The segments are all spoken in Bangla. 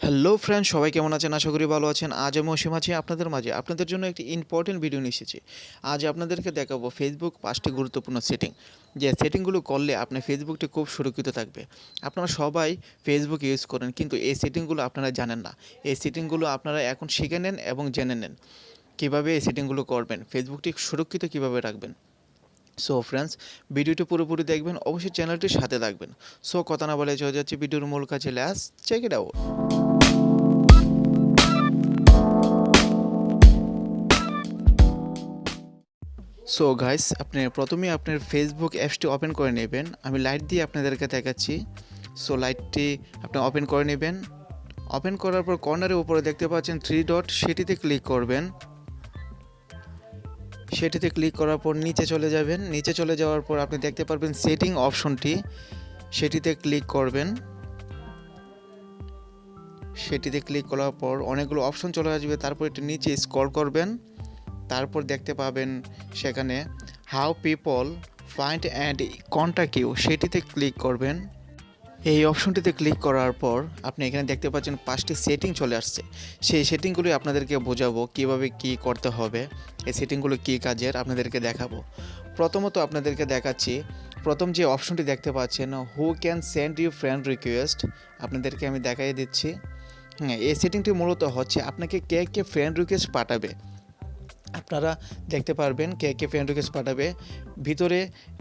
হ্যালো ফ্রেন্ড, সবাই কেমন আছেন? আশা করি ভালো আছেন। আজ আমি অসীম আছি আপনাদের মাঝে। আপনাদের জন্য একটি ইম্পর্টেন্ট ভিডিও নিয়ে এসেছি। আজ আপনাদেরকে দেখাবো ফেসবুক 5টি গুরুত্বপূর্ণ সেটিং। যে সেটিংগুলো করলে আপনার ফেসবুকটি খুব সুরক্ষিত থাকবে। আপনারা সবাই ফেসবুক ইউজ করেন, কিন্তু এই সেটিংগুলো আপনারা জানেন না। এই সেটিংগুলো আপনারা এখন শিখে নেন এবং জেনে নেন কীভাবে এই সেটিংগুলো করবেন, ফেসবুকটি সুরক্ষিত কীভাবে রাখবেন। সো ফ্রেন্ডস, ভিডিওটি পুরোপুরি দেখবেন, অবশ্যই চ্যানেলটির সাথে থাকবেন। সো কথা না বলে চলে যাচ্ছে ভিডিওর মূল কাজে। Let's check it out. So guys, আপনি প্রথমেই আপনার ফেসবুক অ্যাপসটি ওপেন করে নেবেন। আমি লাইট দিয়ে আপনাদেরকে দেখাচ্ছি। সো লাইটটি আপনি ওপেন করে নেবেন। ওপেন করার পর কর্নারের উপরে দেখতে পাচ্ছেন 3 ডট, সেটিতে ক্লিক করবেন। সেটিতে ক্লিক করার পর নিচে চলে যাবেন। নিচে চলে যাওয়ার পর আপনি দেখতে পারবেন সেটিং অপশনটি, সেটিতে ক্লিক করবেন। সেটিতে ক্লিক করার পর অনেকগুলো অপশন চলে আসবে। তারপর একটু নিচে স্ক্রল করবেন। তারপর দেখতে পাবেন সেখানে how people find and contact you, সেটিতে ক্লিক করবেন। এই অপশনটিতে ক্লিক করার পর আপনি এখানে দেখতে পাচ্ছেন 5টি সেটিং চলে আসছে। সেই সেটিংগুলি আপনাদেরকে বোঝাবো কীভাবে কী করতে হবে। এই সেটিংগুলো কী কাজের আপনাদেরকে দেখাবো। প্রথমত আপনাদেরকে দেখাচ্ছি, প্রথম যে অপশনটি দেখতে পাচ্ছেন who can send you friend request, আপনাদেরকে আমি দেখাই দিচ্ছি। হ্যাঁ, এই সেটিংটি মূলত হচ্ছে আপনাকে কে কে ফ্রেন্ড রিকোয়েস্ট পাঠাবে। আপনারা দেখতে পারবেন কে কে ফ্রেন্ড রিকোয়েস্ট পাঠাবে। ভিতরে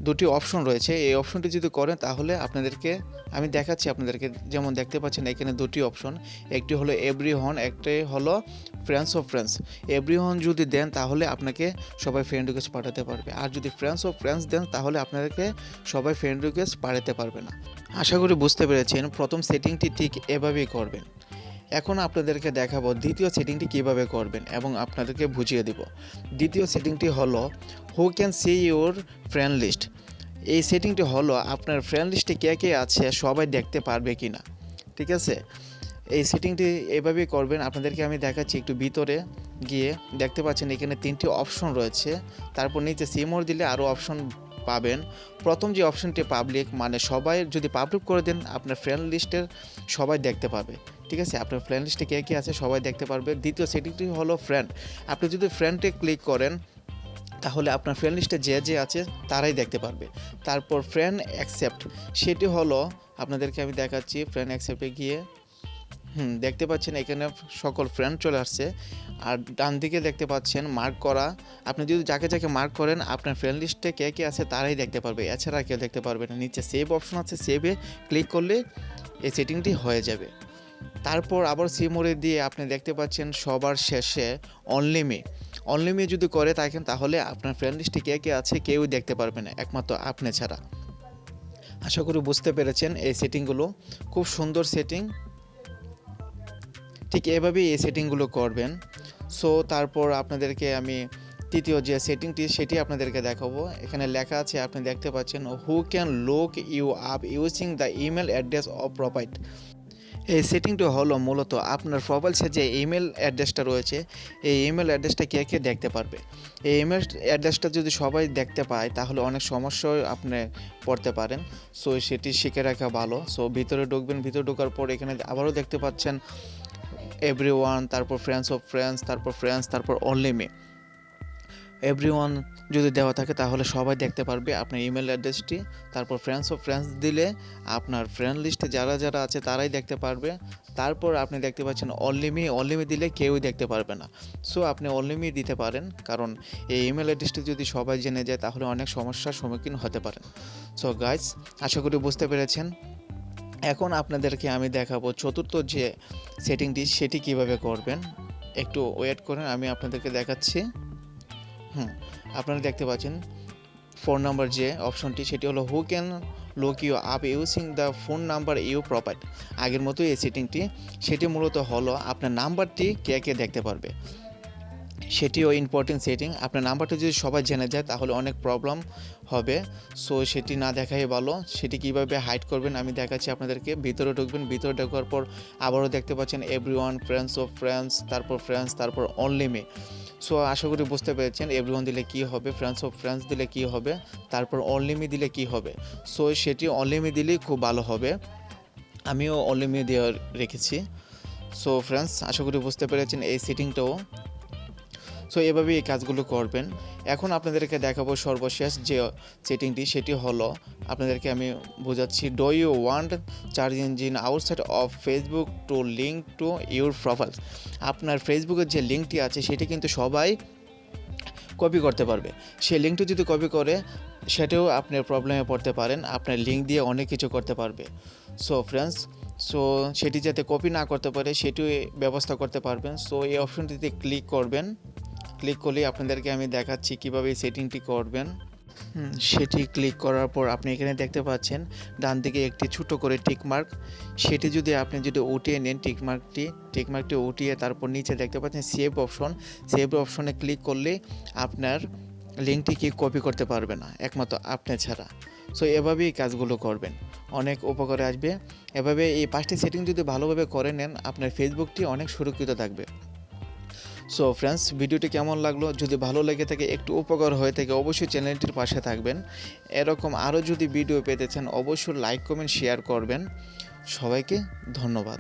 দুটি অপশন রয়েছে। এই অপশনটি যদি করেন তাহলে আপনাদেরকে আমি দেখাচ্ছি আপনাদেরকে। যেমন দেখতে পাচ্ছেন এখানে দুটি অপশন, একটি হলো এভরিওয়ান, একটি হলো ফ্রেন্ডস অফ ফ্রেন্ডস। এভরিওয়ান যদি দেন তাহলে আপনাকে সবাই ফ্রেন্ড রিকোয়েস্ট পাঠাতে পারবে, আর যদি ফ্রেন্ডস অফ ফ্রেন্ডস দেন তাহলে আপনাদেরকে সবাই ফ্রেন্ড রিকোয়েস্ট পাঠাতে পারবে না। আশা করি বুঝতে পেরেছেন। প্রথম সেটিংটি ঠিক এভাবেই করবেন। এখন আপনাদেরকে দেখাবো দ্বিতীয় সেটিংটি কিভাবে করবেন এবং আপনাদেরকে বুঝিয়ে দিব। দ্বিতীয় সেটিংটি হলো who can see your friend list. এই সেটিংটি হলো আপনার ফ্রেন্ড লিস্টে কে কে আছে সবাই দেখতে পারবে কি না। ঠিক আছে, এই সেটিংটি এভাবেই করবেন। আপনাদেরকে আমি দেখাচ্ছি, একটু ভিতরে গিয়ে দেখতে পাচ্ছেন এখানে 3টি অপশন রয়েছে। তারপর নিচে সিমোর দিলে আরও অপশন পাবেন। প্রথম যে অপশনটি পাবলিক, মানে সবাই যদি পাবলিক করে দেন আপনার ফ্রেন্ড লিস্টের সবাই দেখতে পাবে। ঠিক আছে, আপনার ফ্রেন্ড লিস্টে কে কে আছে সবাই দেখতে পারবে। দ্বিতীয় সেটিংটি হলো ফ্রেন্ড। আপনি যদি ফ্রেন্ডে ক্লিক করেন তাহলে আপনার ফ্রেন্ড লিস্টে যে যে আছে তারাই দেখতে পারবে। তারপর ফ্রেন্ড অ্যাকসেপ্ট, সেটি হলো আপনাদেরকে আমি দেখাচ্ছি। ফ্রেন্ড অ্যাকসেপ্টে গিয়ে দেখতে পাচ্ছেন এখানে সকল ফ্রেন্ড চলে আসছে। আর ডান দিকে দেখতে পাচ্ছেন মার্ক করা। আপনি যদি যাকে যাকে মার্ক করেন আপনার ফ্রেন্ড লিস্টে কে কে আছে তারাই দেখতে পারবে, এছাড়া কেউ দেখতে পারবে না। নিচে সেভ অপশন আছে, সেভে ক্লিক করলে এই সেটিংটি হয়ে যাবে। তারপর আবার সিমোরে দিয়ে আপনি দেখতে পাচ্ছেন সবার শেষে অনলি মি যদি করে থাকেন তাহলে আপনার ফ্রেন্ড লিস্টে কে কে আছে কেউই দেখতে পারবে না, একমাত্র আপনি ছাড়া। আশা করি বুঝতে পেরেছেন। এই সেটিংগুলো খুব সুন্দর সেটিং। ঠিক এভাবেই এই সেটিংগুলো করবেন। সো তারপর আপনাদেরকে আমি তৃতীয় যে সেটিংটি সেটি আপনাদেরকে দেখাবো। এখানে লেখা আছে, আপনি দেখতে পাচ্ছেন who can look you up using the email address of profile. এই সেটিংটি হলো মূলত আপনার প্রোফাইলসে যে ইমেল অ্যাড্রেসটা রয়েছে এই ইমেল অ্যাড্রেসটা কে কে দেখতে পারবে। এই ইমেল অ্যাড্রেসটা যদি সবাই দেখতে পায় তাহলে অনেক সমস্যায় আপনি পড়তে পারেন। সো সেটি শিখে রাখা ভালো। সো ভিতরে ঢুকবেন, ভিতরে ঢোকার পর এখানে আবারও দেখতে পাচ্ছেন এভরিওয়ান, তারপর ফ্রেন্ডস অফ ফ্রেন্ডস, তারপর ফ্রেন্ডস, তারপর অনলি মি। এভরিওয়ান যদি দেওয়া থাকে তাহলে সবাই দেখতে পারবে আপনার ইমেল অ্যাড্রেসটি। তারপর ফ্রেন্ডস অফ ফ্রেন্ডস দিলে আপনার ফ্রেন্ড লিস্টে যারা যারা আছে তারাই দেখতে পারবে। তারপর আপনি দেখতে পাচ্ছেন অনলি মি দিলে কেউই দেখতে পারবে না। সো আপনি অনলি মি দিতে পারেন, কারণ এই ইমেল অ্যাড্রেসটি যদি সবাই জেনে যায় তাহলে অনেক সমস্যার সম্মুখীন হতে পারেন। সো গাইস, আশা করি বুঝতে পেরেছেন। এখন আপনাদেরকে আমি দেখাবো চতুর্থ যে সেটিংটি সেটি কিভাবে করবেন। একটু ওয়েট করেন, আমি আপনাদেরকে দেখাচ্ছি। আপনারা দেখতে পাচ্ছেন 4 নাম্বার যে অপশনটি সেটি হলো who can look you up using the phone number you provide. আগের মতো এই সেটিংটি, সেটি মূলত হলো আপনার নাম্বারটি কে কে দেখতে পারবে। সেটিও ইম্পর্টেন্ট সেটিং। আপনার নাম্বারটা যদি সবাই জেনে যায় তাহলে অনেক প্রবলেম হবে। সো সেটি না দেখাই ভালো। সেটি কিভাবে হাইড করবেন আমি দেখাচ্ছি আপনাদেরকে। ভিতরে ঢুকবেন, ভিতরে ঢোকার পর আবারও দেখতে পাচ্ছেন এভরিওয়ান, ফ্রেন্ডস অফ ফ্রেন্ডস, তারপর ফ্রেন্ডস, তারপর অনলি মি। সো আশা করি বুঝতে পেরেছেন এভরিওয়ান দিলে কী হবে, ফ্রেন্ডস অফ ফ্রেন্ডস দিলে কী হবে, তারপর অনলি মি দিলে কী হবে। সো সেটি অনলি মি দিলেই খুব ভালো হবে। আমিও অনলি মি দিয়ে রেখেছি। সো ফ্রেন্ডস, আশা করি বুঝতে পেরেছেন এই সেটিংটাও। সো এভাবেই এই কাজগুলো করবেন। এখন আপনাদেরকে দেখাবো সর্বশেষ যে সেটিংটি, সেটি হলো আপনাদেরকে আমি বোঝাচ্ছি। Do you want search engine outside of Facebook to link to your profile? আপনার ফেসবুকের যে লিঙ্কটি আছে সেটি কিন্তু সবাই কপি করতে পারবে। সেই লিঙ্কটি যদি কপি করে, সেটাও আপনার প্রবলেমে পড়তে পারেন। আপনার লিঙ্ক দিয়ে অনেক কিছু করতে পারবে। সো ফ্রেন্ডস, সো সেটি যাতে কপি না করতে পারে সেটিও ব্যবস্থা করতে পারবেন। সো এই অপশনটিতে ক্লিক করবেন। ক্লিক করলেই আপনাদেরকে আমি দেখাচ্ছি কীভাবে এই সেটিংটি করবেন। সেটি ক্লিক করার পর আপনি এখানে দেখতে পাচ্ছেন ডান দিকে একটি ছোটো করে টিকমার্ক। সেটি যদি আপনি উঠিয়ে নেন, টিকমার্কটি উঠিয়ে তারপর নিচে দেখতে পাচ্ছেন সেভ অপশন। সেভ অপশনে ক্লিক করলে আপনার লিঙ্কটি কি কপি করতে পারবে না, একমাত্র আপনি ছাড়া। সো এভাবেই কাজগুলো করবেন, অনেক উপকারে আসবে। এভাবে এই 5টি সেটিং যদি ভালোভাবে করে নেন, আপনার ফেসবুকটি অনেক সুরক্ষিত থাকবে। সো ফ্রেন্ডস, ভিডিওটি কেমন লাগলো? যদি ভালো লেগে থাকে, একটু উপকার হয়ে থাকে, অবশ্যই চ্যানেলটির পাশে থাকবেন। এরকম আরও যদি ভিডিও পেতে চান, অবশ্যই লাইক, কমেন্ট, শেয়ার করবেন। সবাইকে ধন্যবাদ।